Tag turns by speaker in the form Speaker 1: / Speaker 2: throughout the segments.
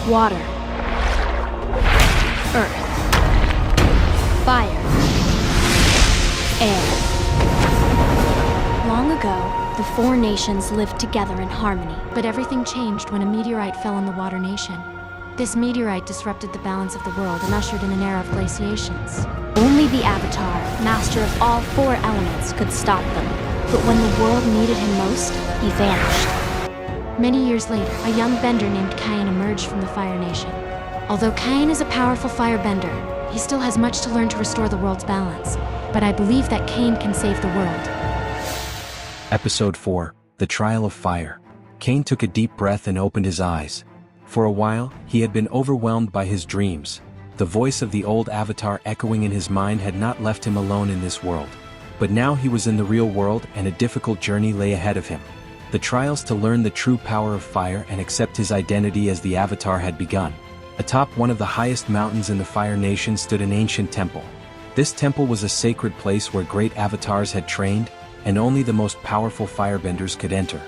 Speaker 1: water, earth, fire, air. Long ago, the four nations lived together in harmony, but everything changed when a meteorite fell on the Water Nation. This meteorite disrupted the balance of the world and ushered in an era of glaciations. Only the Avatar, master of all four elements, could stop them. But when the world needed him most, he vanished. Many years later, a young bender named Kaen emerged from the Fire Nation. Although Kaen is a powerful firebender, he still has much to learn to restore the world's balance. But I believe that Kaen can save the world.
Speaker 2: Episode 4, The Trial of Fire. Kaen took a deep breath and opened his eyes. For a while, he had been overwhelmed by his dreams. The voice of the old Avatar echoing in his mind had not left him alone in this world. But now he was in the real world and a difficult journey lay ahead of him. The trials to learn the true power of fire and accept his identity as the Avatar had begun. Atop one of the highest mountains in the Fire Nation stood an ancient temple. This temple was a sacred place where great avatars had trained, and only the most powerful firebenders could enter.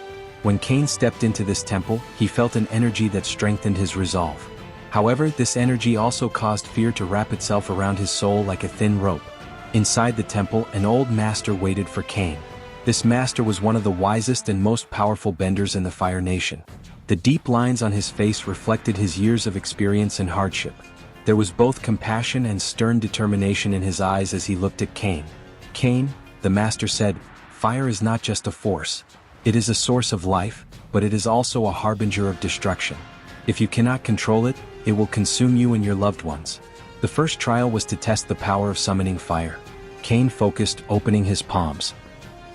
Speaker 2: When Kaen stepped into this temple, he felt an energy that strengthened his resolve. However, this energy also caused fear to wrap itself around his soul like a thin rope. Inside the temple, an old master waited for Kaen. This master was one of the wisest and most powerful benders in the Fire Nation. The deep lines on his face reflected his years of experience and hardship. There was both compassion and stern determination in his eyes as he looked at Kaen. "Kaen," the master said, "fire is not just a force. It is a source of life, but it is also a harbinger of destruction. If you cannot control it, it will consume you and your loved ones." The first trial was to test the power of summoning fire. Kaen focused, opening his palms.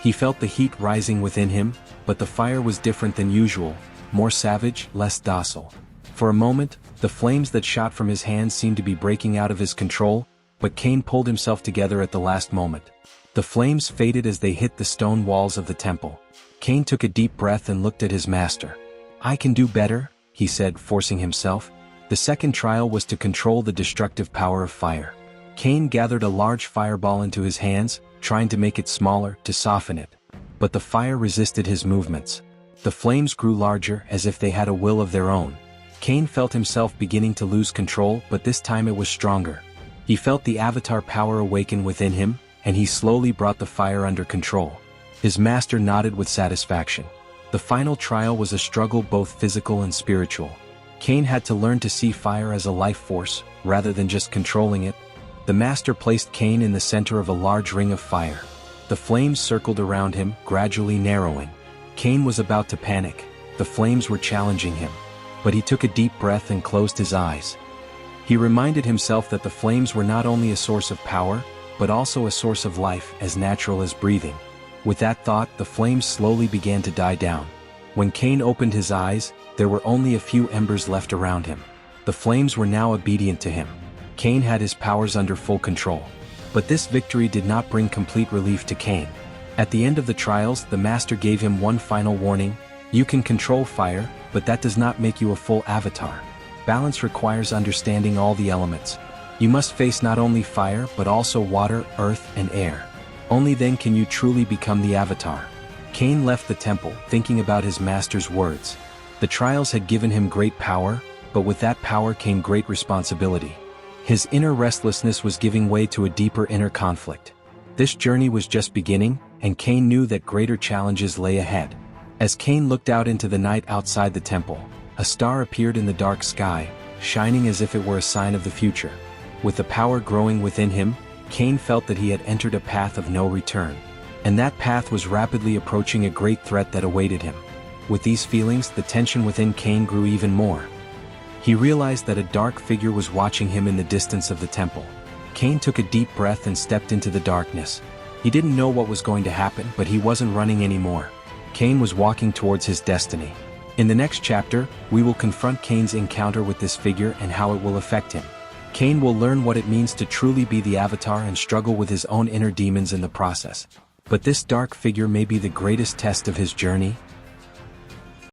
Speaker 2: He felt the heat rising within him, but the fire was different than usual, more savage, less docile. For a moment, the flames that shot from his hands seemed to be breaking out of his control, but Kaen pulled himself together at the last moment. The flames faded as they hit the stone walls of the temple. Kaen took a deep breath and looked at his master. "I can do better," he said, forcing himself. The second trial was to control the destructive power of fire. Kaen gathered a large fireball into his hands, trying to make it smaller, to soften it. But the fire resisted his movements. The flames grew larger, as if they had a will of their own. Kaen felt himself beginning to lose control, but this time it was stronger. He felt the Avatar power awaken within him, and he slowly brought the fire under control. His master nodded with satisfaction. The final trial was a struggle both physical and spiritual. Kaen had to learn to see fire as a life force, rather than just controlling it. The master placed Kaen in the center of a large ring of fire. The flames circled around him, gradually narrowing. Kaen was about to panic. The flames were challenging him. But he took a deep breath and closed his eyes. He reminded himself that the flames were not only a source of power, but also a source of life, as natural as breathing. With that thought, the flames slowly began to die down. When Kaen opened his eyes, there were only a few embers left around him. The flames were now obedient to him. Kaen had his powers under full control. But this victory did not bring complete relief to Kaen. At the end of the trials, the master gave him one final warning: "You can control fire, but that does not make you a full avatar. Balance requires understanding all the elements. You must face not only fire but also water, earth, and air. Only then can you truly become the Avatar." Kaen left the temple, thinking about his master's words. The trials had given him great power, but with that power came great responsibility. His inner restlessness was giving way to a deeper inner conflict. This journey was just beginning, and Kaen knew that greater challenges lay ahead. As Kaen looked out into the night outside the temple, a star appeared in the dark sky, shining as if it were a sign of the future. With the power growing within him, Kaen felt that he had entered a path of no return. And that path was rapidly approaching a great threat that awaited him. With these feelings, the tension within Kaen grew even more. He realized that a dark figure was watching him in the distance of the temple. Kaen took a deep breath and stepped into the darkness. He didn't know what was going to happen, but he wasn't running anymore. Kaen was walking towards his destiny. In the next chapter, we will confront Kaen's encounter with this figure and how it will affect him. Kaen will learn what it means to truly be the Avatar and struggle with his own inner demons in the process. But this dark figure may be the greatest test of his journey,